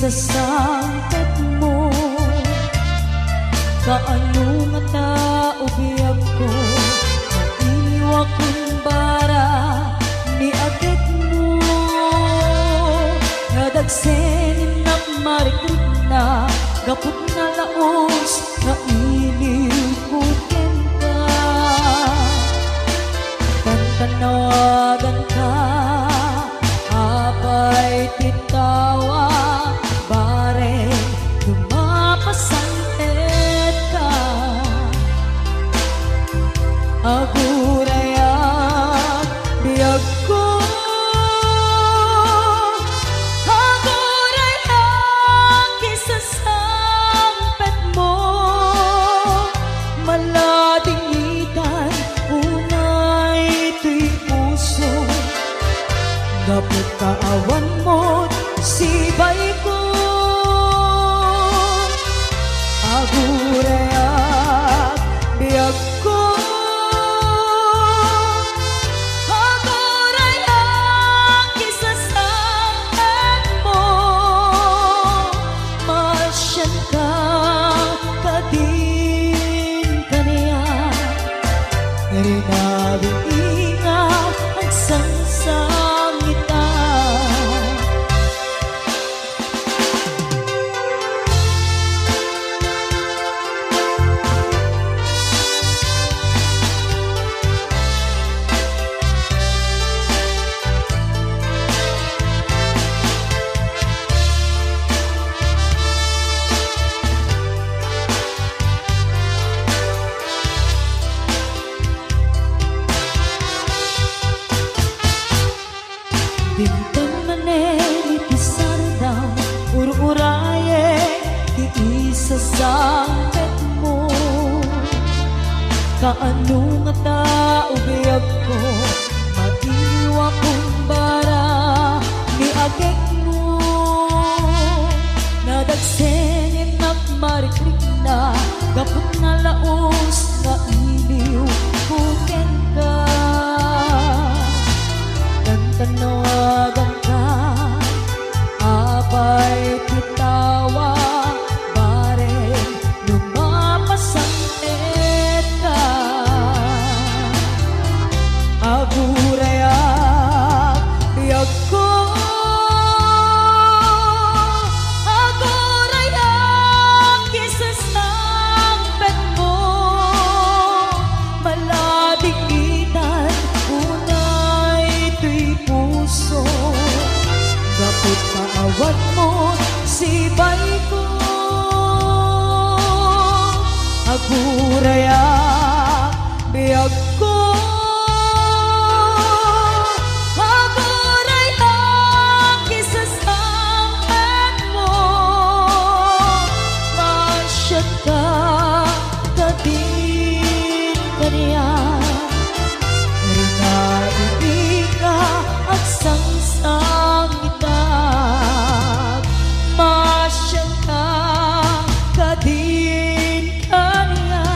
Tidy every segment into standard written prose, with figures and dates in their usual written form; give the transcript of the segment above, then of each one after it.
sangkat mo. Kaano nga naubiyag ko, mailiwa kong bara ni agad mo. Nadagsenin na marikrik na, gapot na laos na iliw ko kenta. Tantanagan ka, apay titawa, bare lumapasantet ka. Agurayak biyag ko, agurayak isasampet mo. Maladingitan unay to'y puso, gapot kaawan mo't sibay ko. Agurayak biyag ko, agurayak isasampet mo. Masyan ka kadin kaniya, rinabing ingat ang sangsangita. Bintang maneni pisar daw, ur-uraye di isasangket mo. Kaano nga taubiyag ko, madiwa kong bara ni agek mo. Nadagsenin at marikrik na, gapot na laos na iliw kuken ka. Tanawagan ka, apay titawa, bare lumapasantet ka. Agurayak biyag ko, agurayak isasampet mo. Maladigitan unay to'y puso, gapot kaawat mo sibay ko. Agurayak biyag ko, agurayak isasampet mo. Masyad ka kadin kaniya, rinaibiga at sangsangita. Masyad ka kadin kaniya,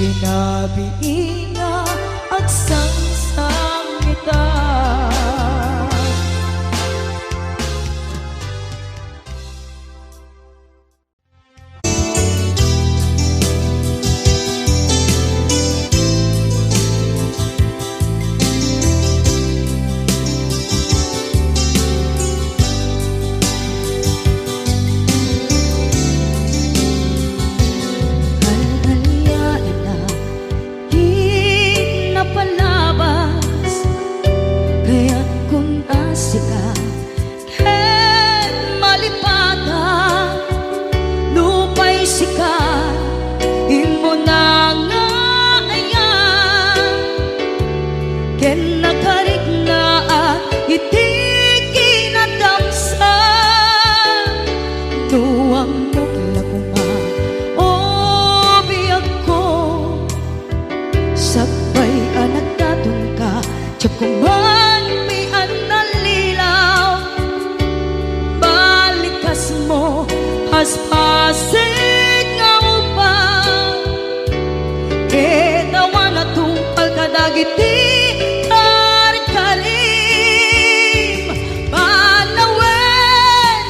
rinabiinga at sangsangita. Kuman mi analilaw, balikas mo haspasig nga upang ketawa na tungkal kadagiti tarkalim. Panawen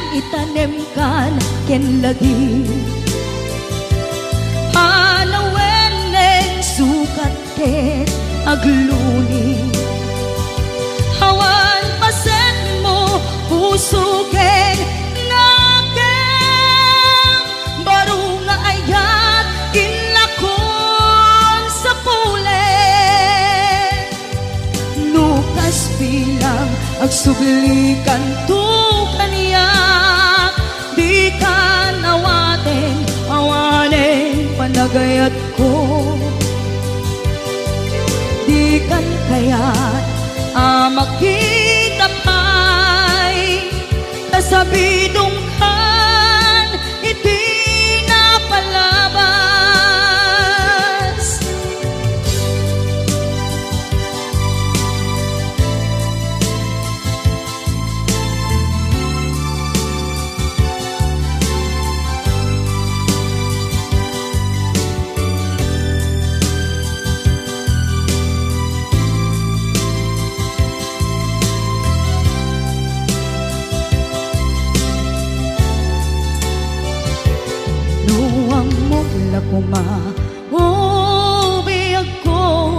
agsublikan tu kaniyak, di ka nawaten awanen panagayat ko. Di kan kayat makita pa'y kasabidong kan iti napalabas. Kumahubiyag ko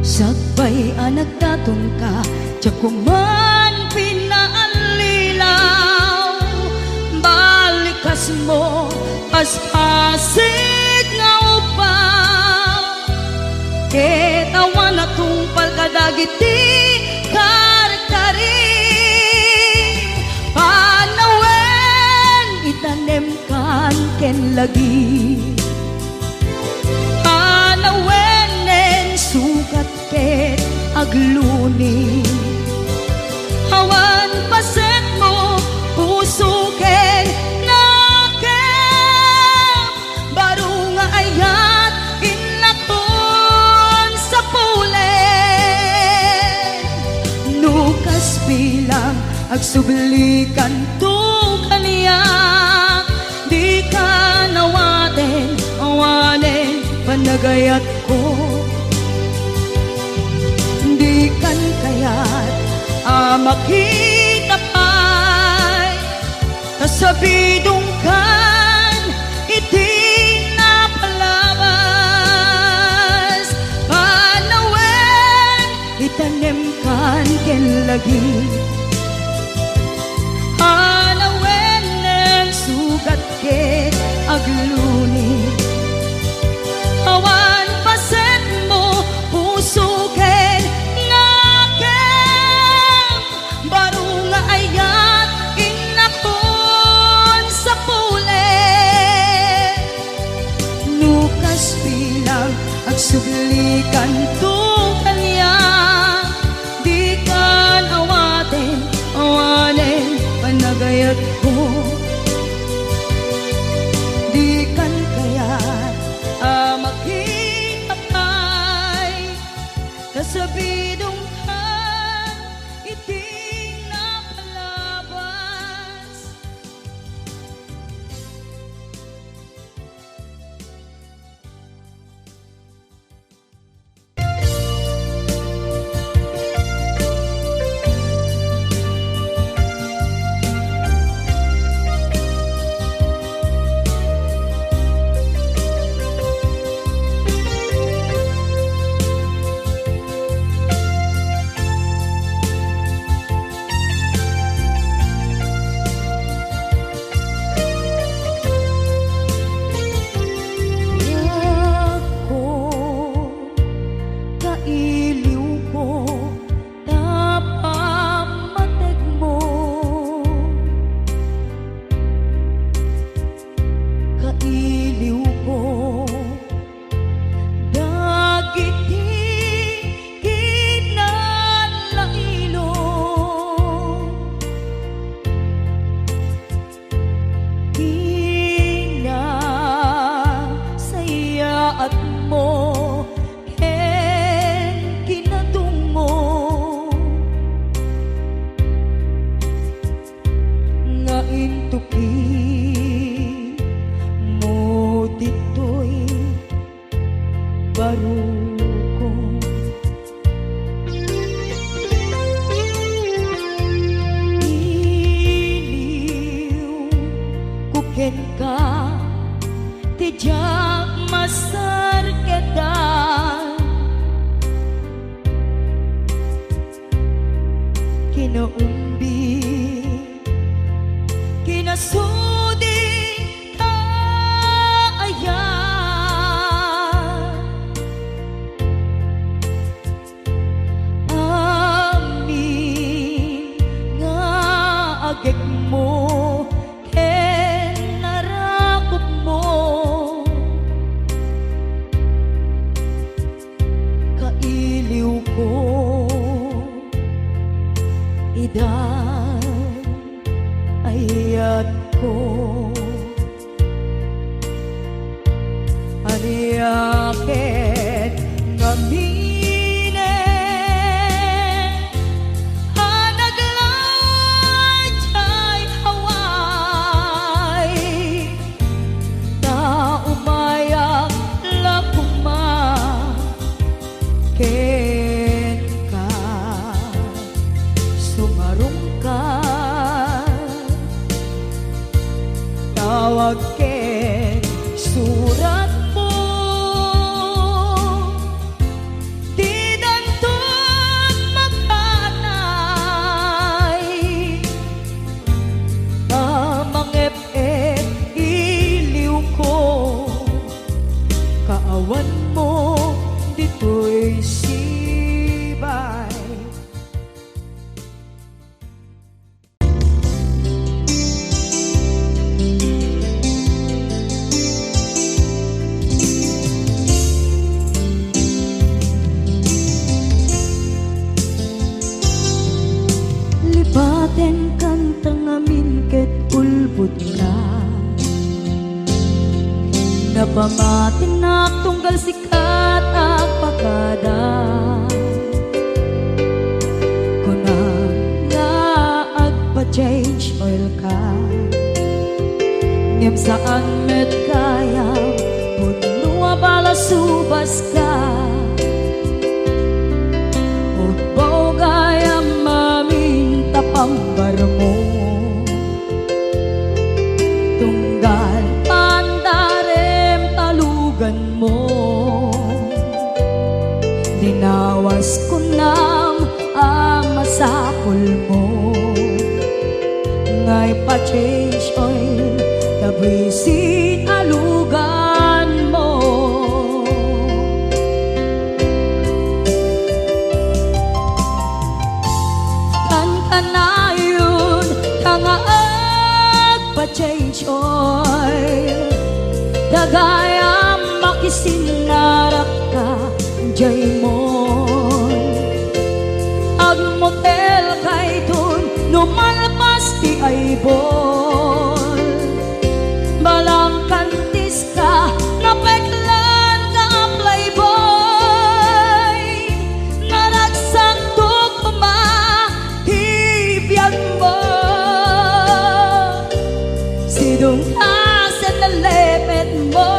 sakbay anak datong ka, tiyak kuman pinaalilaw. Balikas mo paspasig nga upaw, ketawan na tungpal kadagiti karkari. Panawen itanem kan ken lagi, panawenen sukat ket agluni. Hawan paset mo puso ken nakem, baro nga ayat inakon sa pulen. Nukas bilang agsublikan tu kaniyak, di ka nawaten awanen panagayat ko. Di kan kayat makita pa'y kasabidong kan iti napalabas. Panawen itanem kan ken lagi, sugat ket agluni. Awan paset mo puso ken nakem, baro nga ayat inakon sa pulen. Nukas bilang agsublikan tu kaniyak, di kan awaten awanen panagayat ko. Di kan kayat makita pa'y kasabidong kan iti napalabas. Ken ka tijak masar kedan, kinaumbi kinasudi taayan, amin idan ayat ko aniakit ngamine hanaglayay haway na umayak lakuma ken ka sumarong ka tawag ken surat mo di danton magkanay na mangep-ep iliw ko kaawan mo dito'y sibay. Libaten kang tangamin ket ulbod na napamatin na tunggal sikat at pakada kunang nga agpa-change oil ka ngem saan met kaya punua bala subas ka ubaw gaya maminta pambar mo tunggal pandarem talugan mo dinawas ko nam ang masapul mo ngay pa-change oil tabisin alugan mo kan-kanayon tangaag pa-change oil dagayam makisinarak ka jay mon agmotel kay dun numalpas di ay bol balang kantis ka napeklan ka playboy naragsak to kumahibiyag mo sidong asen na lepet mo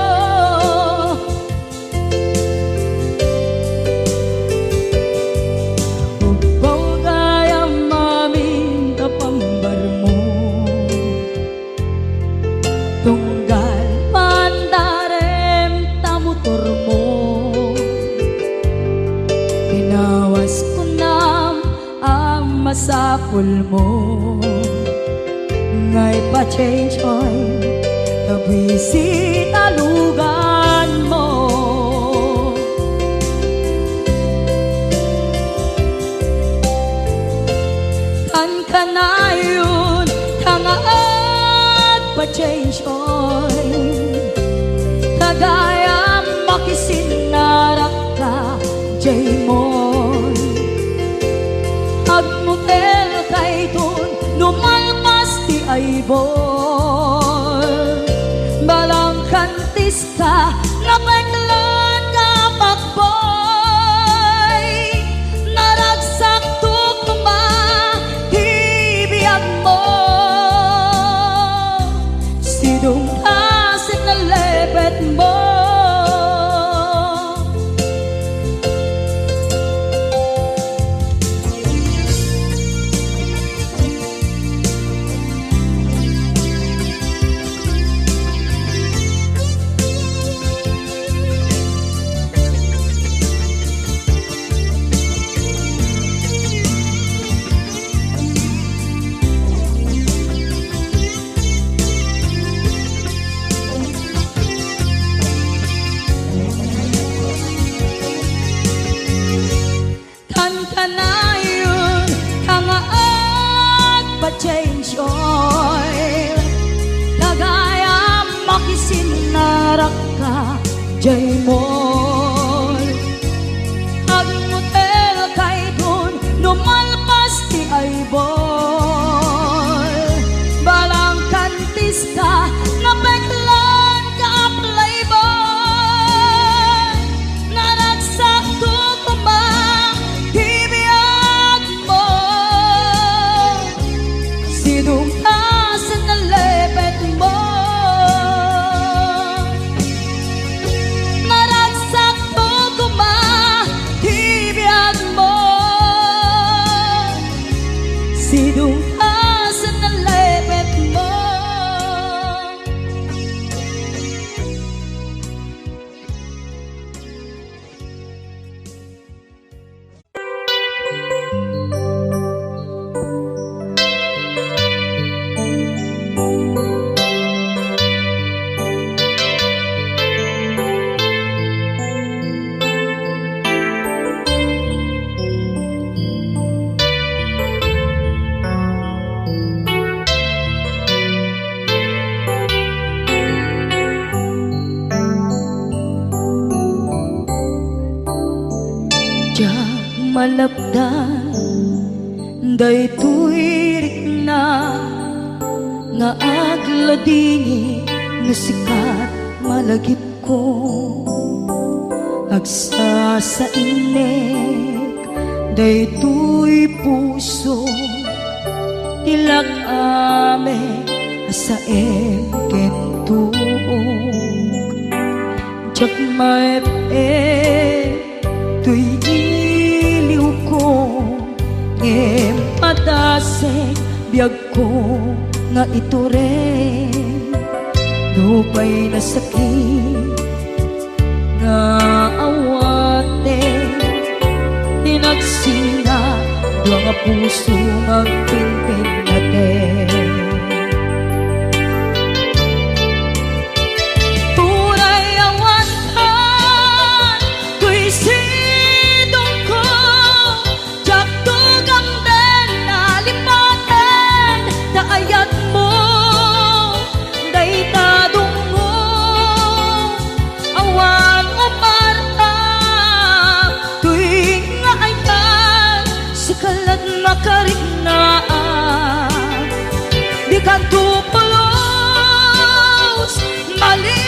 tunggal pandarem tamutor mo pinawas ko nam ang masapul mo ngay pa-change oil tabisin alugan mo kan-kanayon tangaag pa-change oil kagayam makisinarak ka jay mon agmutel kay dun numalpas di ay bol balang kantis ka napeklan ka pakboy naragsak to kumahibiyag mo sidong asin na lepet mo kan-kanayon tangaag pa-change oil kagayam makisinarak ka jay mon agmutel kay dun numalpas ti ay bo sidong asa na lepet mo. Malapdan daytoy rikna nga agladini nga sikat malagip ko agsa sa inek daytoy puso tilak ame sa kentuog jak maep tuy padasek biyag ko nga ito rin dupay na sakit nga awate tinagsinga dua nga puso nga pinpin natin. Di ka tupulos malipatan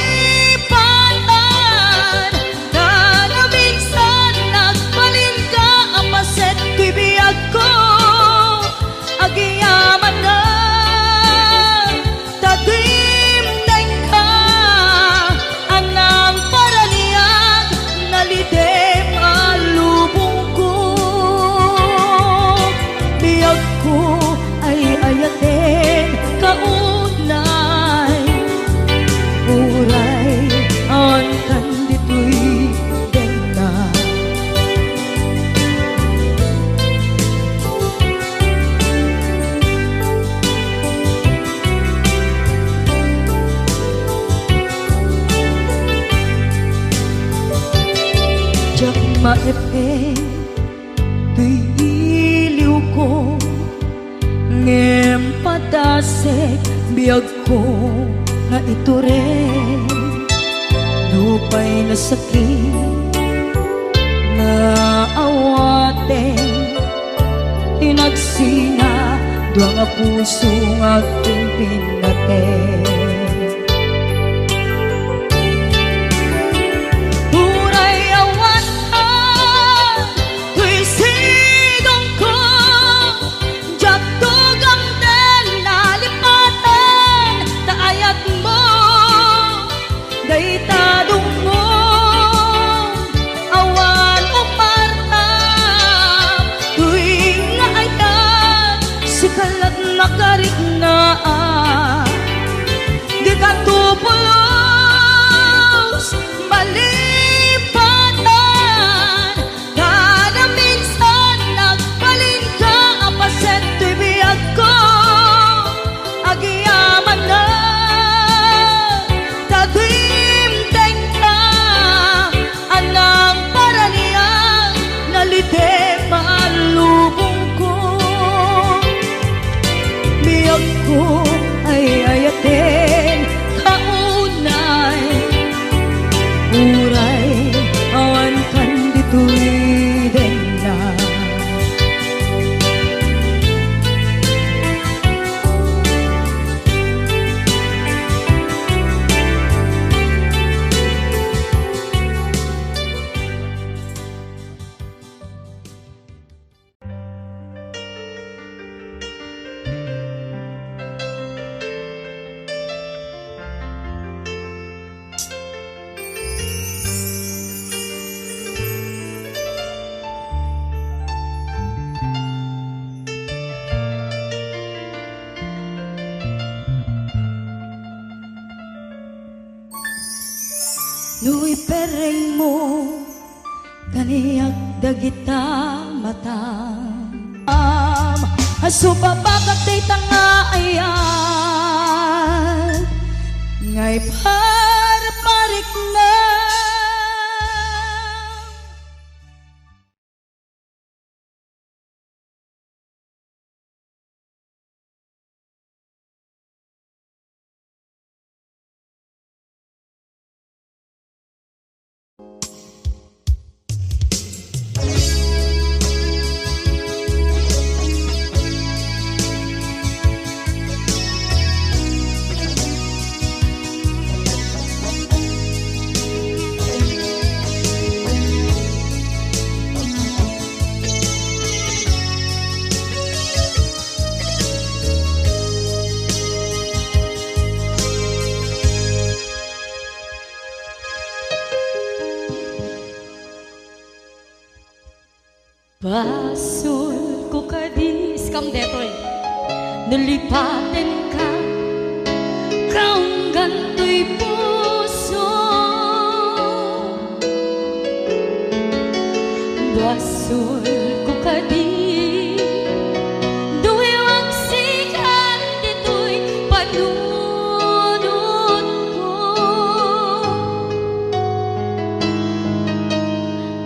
na minsan nagbalin ka ang paset kibiyag ko agiyaman na tadimdeng ka anang paraniyag nalidem alubong ko biyag ko ay ayatin kaunay uray ang kandito'y dena jak maepe tuy iliw ko ngem padasek biyag ko nga ito rin dupay na sakit nga awate tinagsinga dua nga puso nga pinpin natin. Di ka tupulos malipatan kada minsan nagbalin ka ang paset to'y biyag ko agiyaman na tadimdeng ka anang paraniyang nalidem alubong ko biyag ko ay ayatin kaunay Nu'y pereng mo kaniyag dagita matang asubabagat day tanga ayan ngay parparik na Basul ko kadis kam detoy nalipatin ka kaung gantoy puso basul ko kadis duwag sikat ditoy panunod ko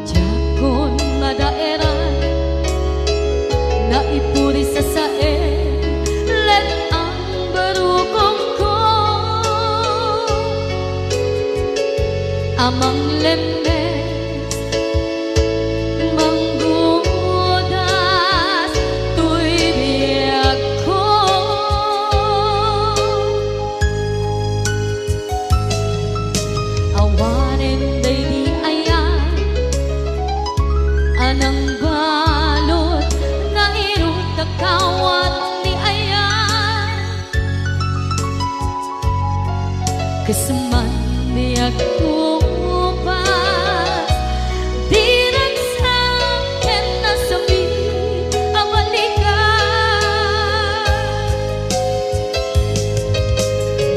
jakon madaera naipuri sa sae let ang barukong ko amang lemes manggudas tuy biyak ko awanin day di ayan anang balot kawat ni ayan keseman biak kupas dirang saken na sabi awalikan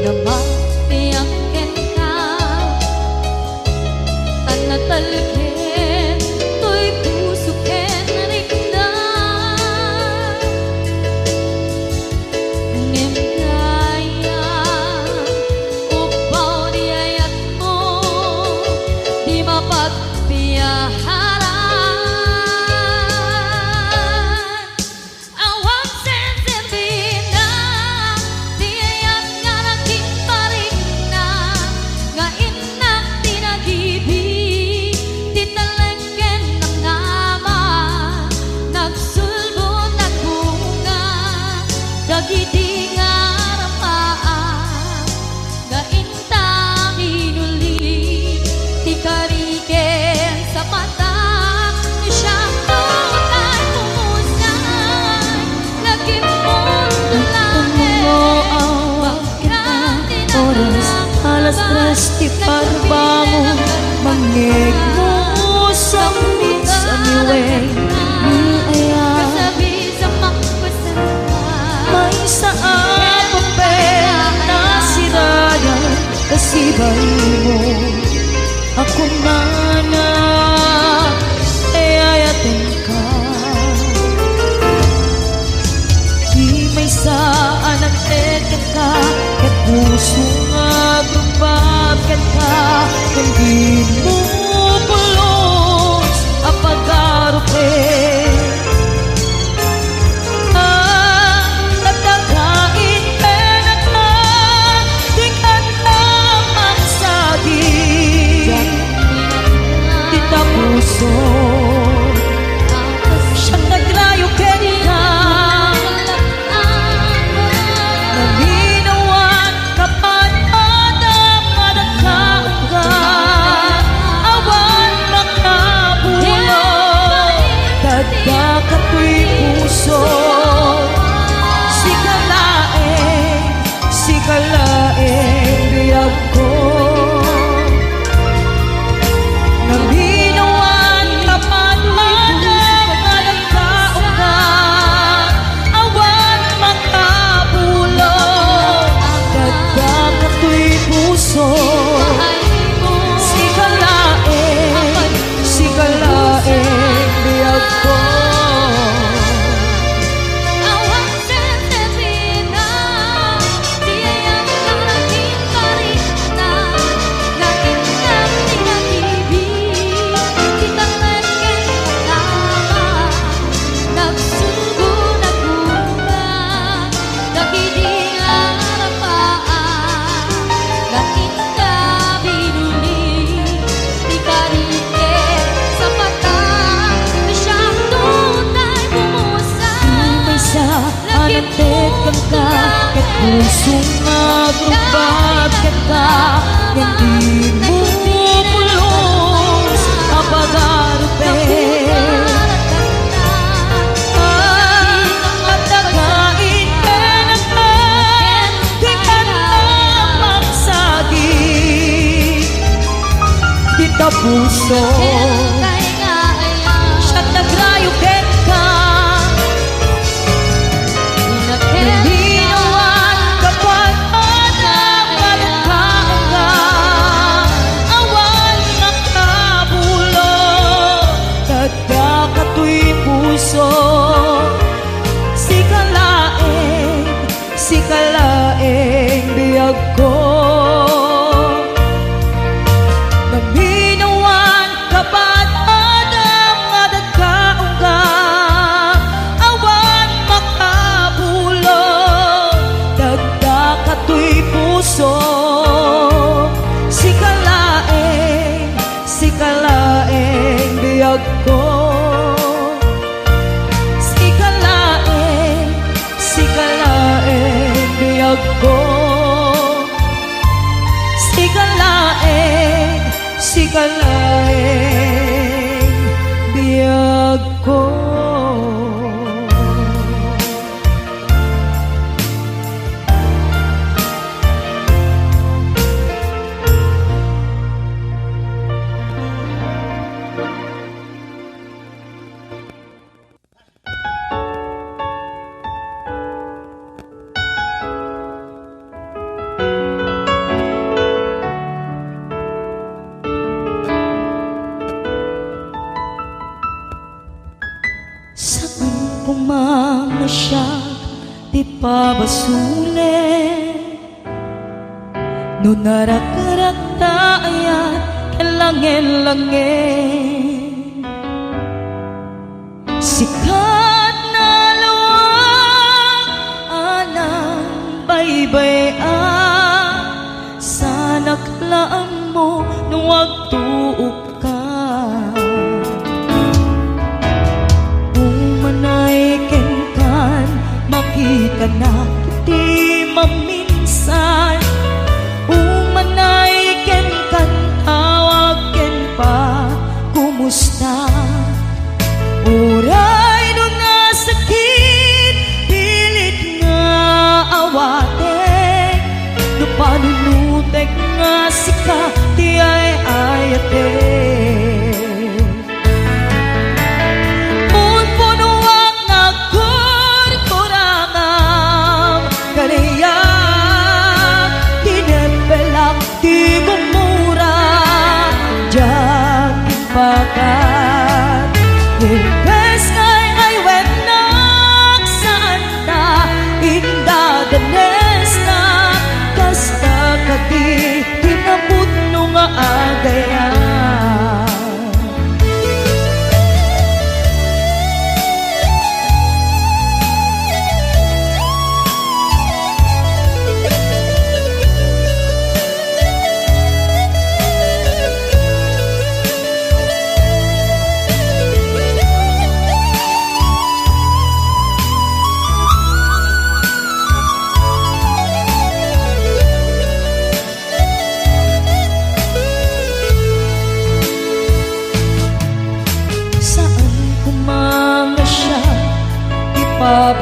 namak biak ka tanatalken to'y pusuken rikna Pasti parbamu mangeg mo sa miweng ni ayan may sa apapel na sirayan kasibay mo ako na ayayatin ka di may saan ang teket ka ket puso nga bakit ka hindi mo pulos apagarupe nagdagain pena ka di ka naman saging kita puso siyang nagrayo kaya naminawan kapag pusong nagrubat kita, hindi mo pulos apag-arpe. Matagain ka na ka, di ka na magsagi. Dita puso siya't nagrayo ka. Sikalaeng biyag ko, naminawan kabataan nga dagkaong ka, awan makabulog, dagda kato'y puso. Sikalaeng biyag ko, biyag ko, sikalaeng biyag ko. Mga siya di pa basule, no narak-rak tayan kalangin-langin. Sikat na lawang anang baybayan, sana klaan mo nung wagtuok ka. Makita na kiti maminsan, umanay ken kan tawag ken pa kumusta. Uray no nasakit, pilit nga awate, no panunutek nga sika ti ay ayate. Ilbes kay ay wet nagsaan na, indadanes na, kasta kati tinabot nung aagayan.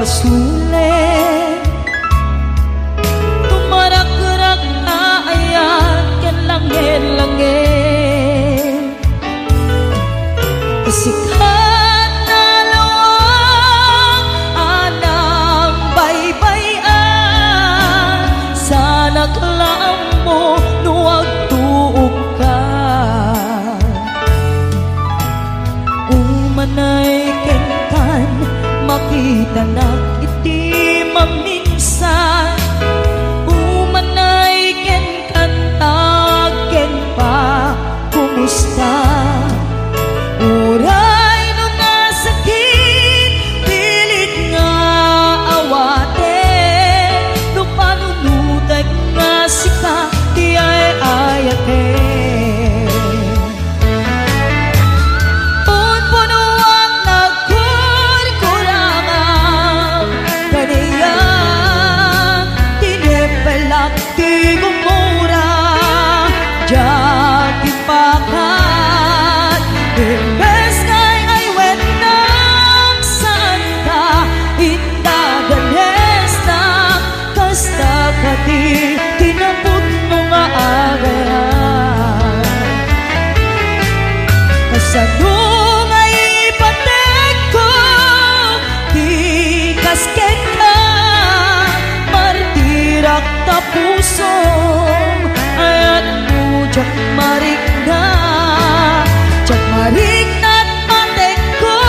Basule, tumarak-rak na ayan kan langin-langin. Sikat na lawang anang baybayan, sana klaan mo nuwag tuog ka. Umanay kenkan makita na iti maminsan, umanay ken kantag ken pa kumusta. Uray no nasakit, pilit nga awate, no panunutek nga sika ti ay ayate. kadi tinapot mo nga agayan. Kasano nga ipatek ko di kasket ka martirak ta puso ayan mo jak marik na jak marik na matek ko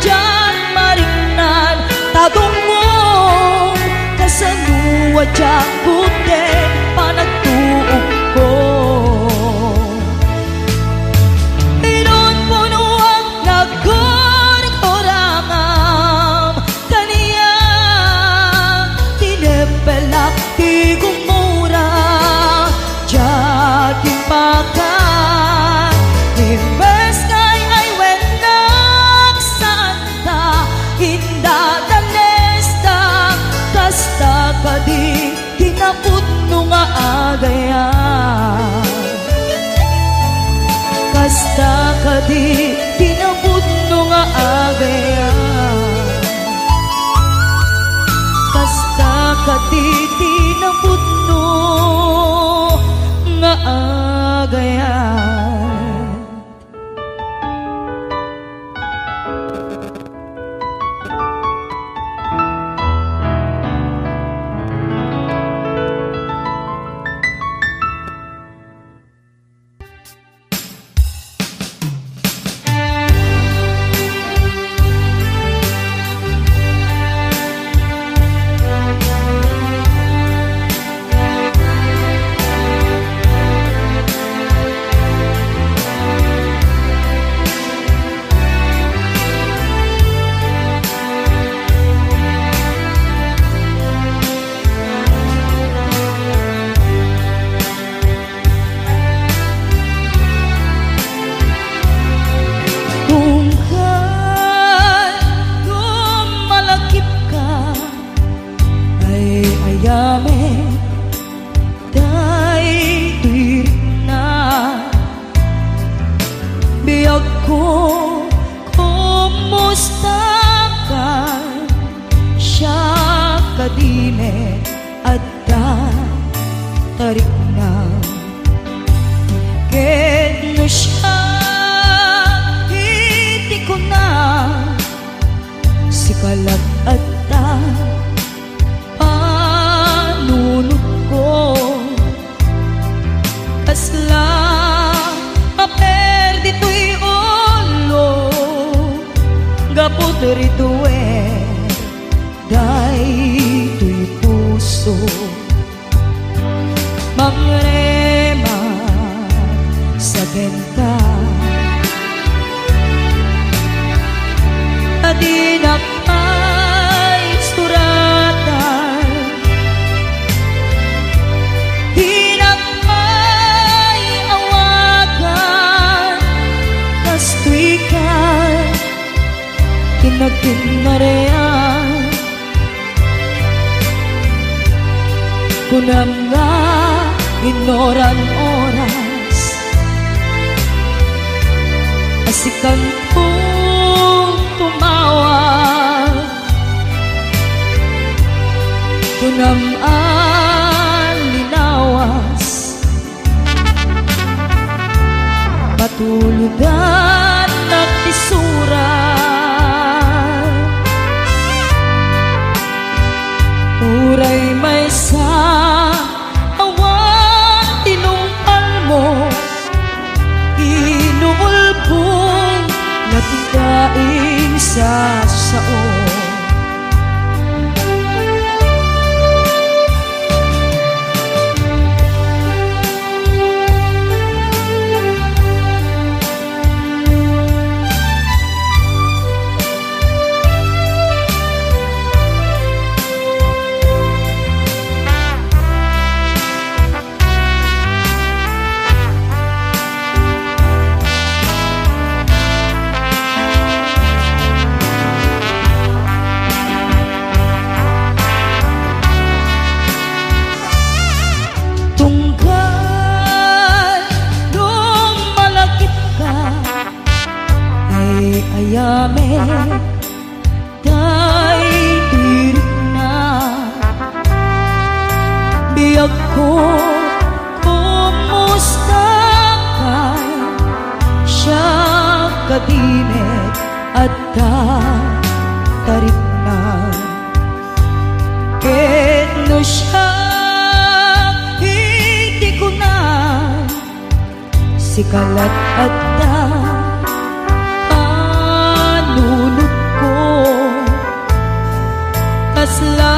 jak marik na tadong mo kasano jak puti panagtuog ko. Di gumura jadi makan imbes kay ay wenak santa hinda danesta kasta kadi tinaput no nga agayan. Kasta kadi tinaput no nga agayan. Kasta kadi tinaput no nga agayan. Biyag ko, kumusta ka? Siya kadime at tarik na. Ken no siya, hindi ko na sikalag at panunod ko. Kasla dito'y ulo gapot rito dito'y puso mangrema sa benta adinak ay suratan dinak ay awagan kastuikan kinagkinarean kunam nga inoran oras asikan kong tumawag kunam linawas patuludan at isuran uray may sa awan tinungkal mo inuulpong natigaing sa sao. si kalat at na panunod ko tasla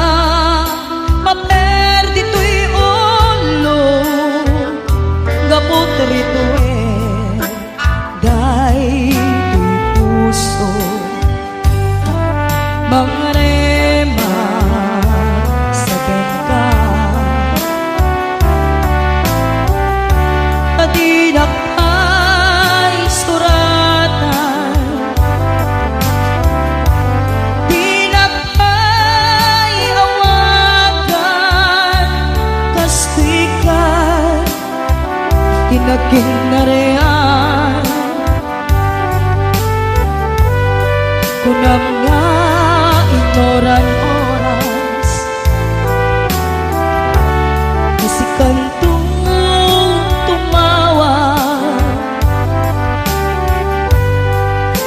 paper dito'y olo gapot rito day puso mga rema sa bengka adinak ay suratan dinak ay awagan kastikan tinaging narean kunam nga ignoran oras kasi kantong tumawa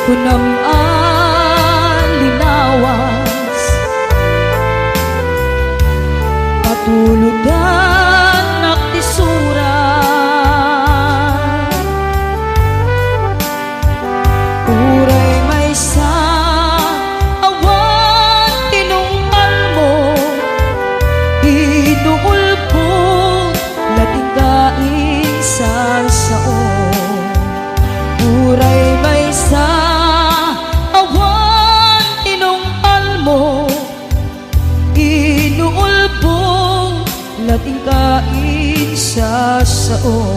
kunam linawas patuludan naktisura uray may sa awan tinungkal mo inuul po lating kaisa sao uray may sa awan tinungkal mo inuul po lating kaisa sao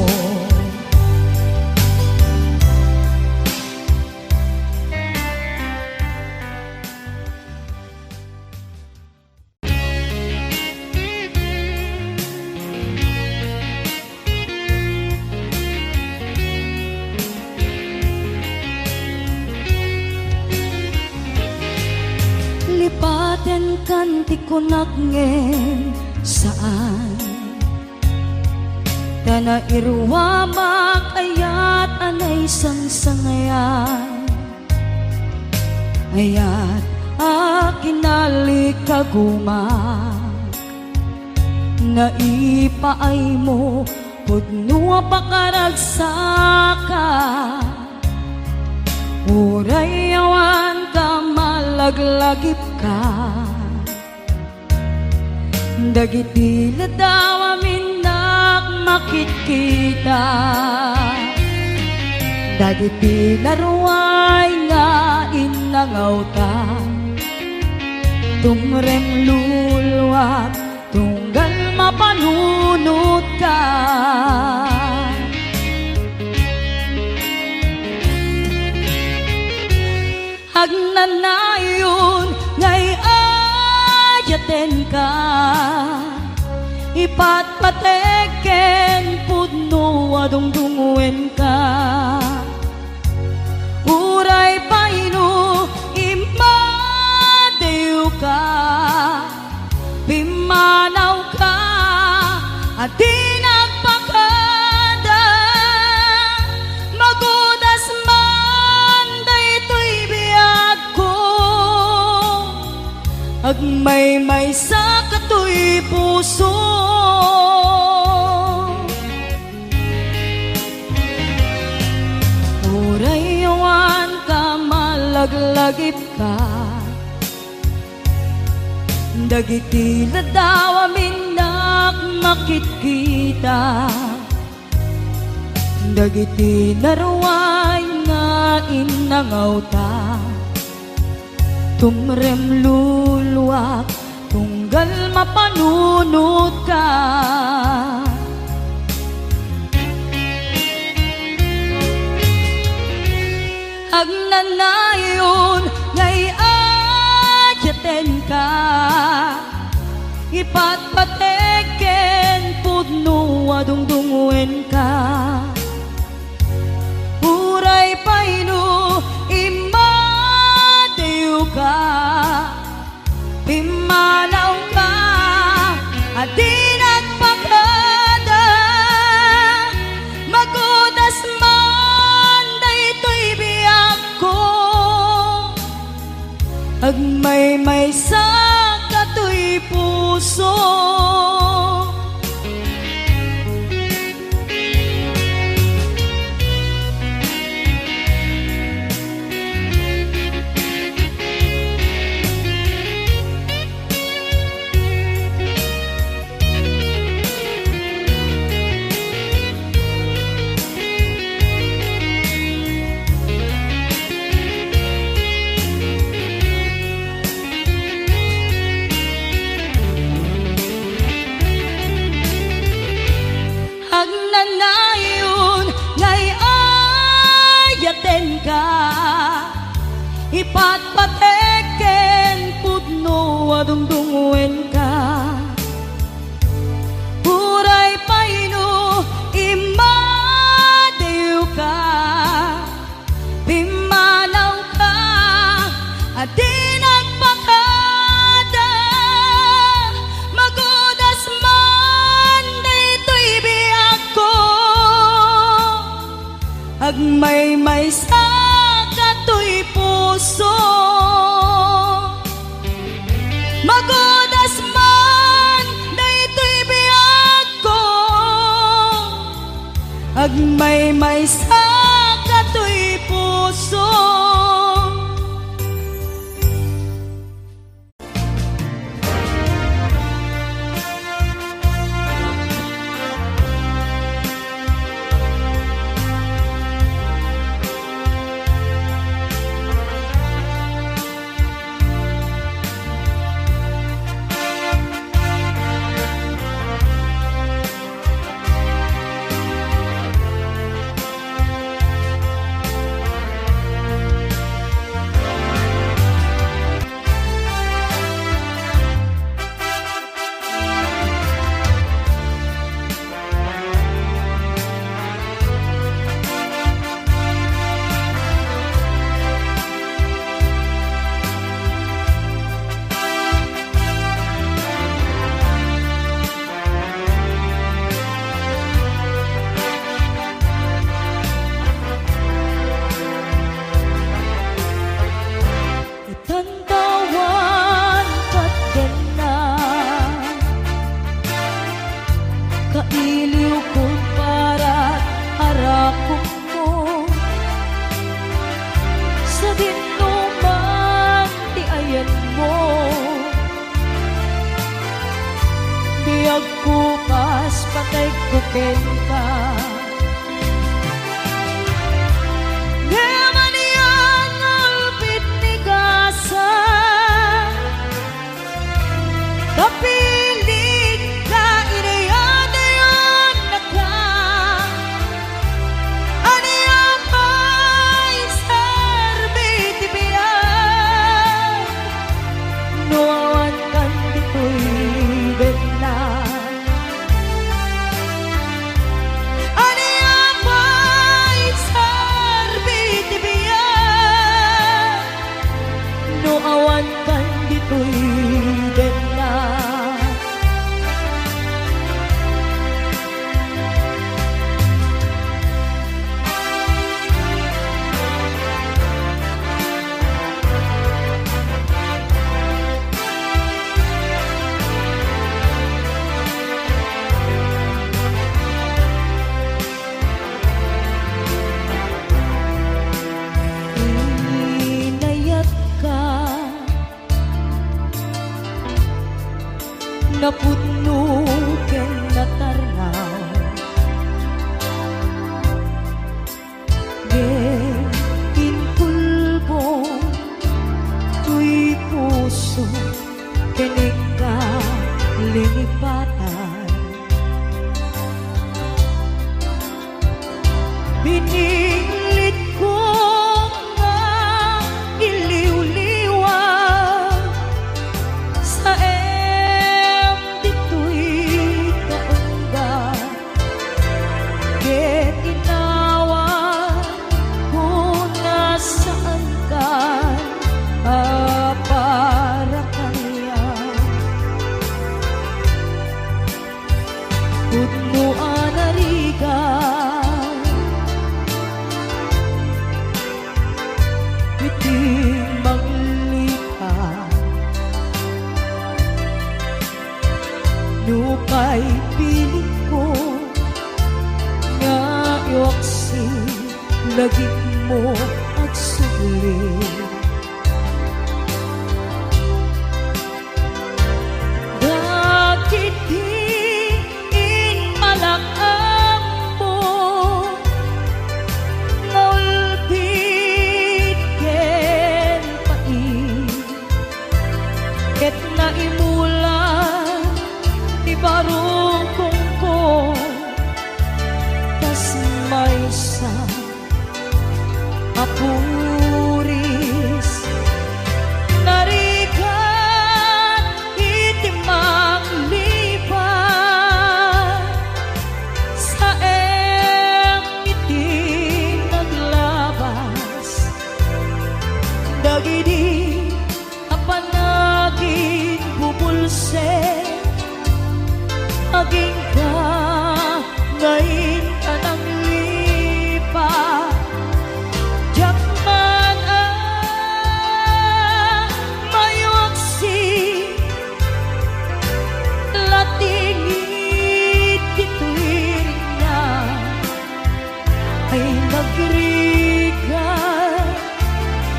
lipaten kanti kunak ngen saan dana irwa makayat anay sangsangayan ayat akinali kagumak naipaay mo pudnua pakaragsaka uray awan ka malaglagip ka dagiti ladaw aminak makitkita dagiti laruay nga inangaw ta tumrem luluwak tunggal mapanunod ka agnanayon ngay ayaten ka ipatpateken pudno adungdunguen ka uray paino imadew ka pimanaw ka at di nagpakada magudas man daytoy biyag ko agmay-may sa katoy puso uray awan ka malaglagip ka dagiti ladaw aminak makitkita dagiti naruay nga inangaw ta tumrem luluwak tunggal mapanunod ka agnanayon ngay ayaten ka ipatpateken pudno adungdunguen ka uray paino imadew ka pimanaw ka at di nagpakada magudas man daytoy biyag ko agmay-may sa katoy puso madungdungwen ka. Huray paino imadayo ka, pimanaw ka, adi nagpakada. Magudas man dito'y biyak ko, agmay-may sa kato'y puso. Magudas man daytoy biyak ko, agmay-may sa kato'y puso. Itantawan ka't ganang kailiw kong para't harakot mo. Sa dinuman di ayan mo, biyag kupas patay kuken ka. Kapilig ka, inayadayon na ka. Aniyang may sarbiti biyan, nuawan kan dito'y benda. Aniyang may sarbiti biyan, nuawan kan dito'y benda. Inayat ka, napudno ken natarnaw, ginpulbo tuy puso kening ka lingipatan. Binilit ko nga iliw-liwag sa dito'y kaungga. Ket inawan kung nasaan ka, para kaya pudnuan arigan, iting manglipat. Nupay pilit ko nga iwaksi, lagit mo agsulit. Bakit di inmalakam mo, ngaulpit ken pait, ket naimulan di barong kongko, tas may sa apuris narigat aging ka ngayon ka nang lipat. Diyak man ang mayuaksi, latingit ito'y na ay nagrigal,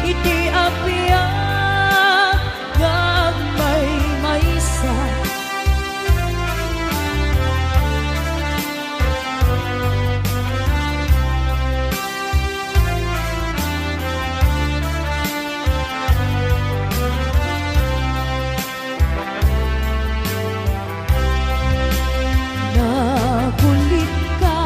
iti apiyak gagmay maysa. Nagulit ka,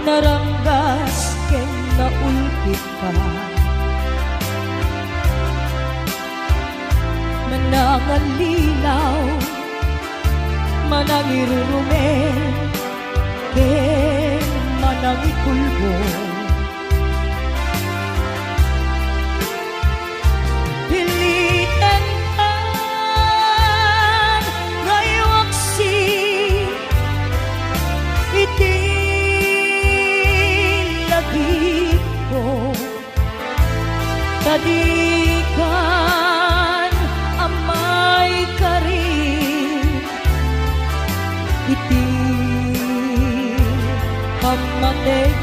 naranggas ken naulpit ka, manangalilaw, manangirurumen, ken manangikulbo. Pilitan ka ngayawaksi, iti lagi ko kadikan amay karin, iti pamateg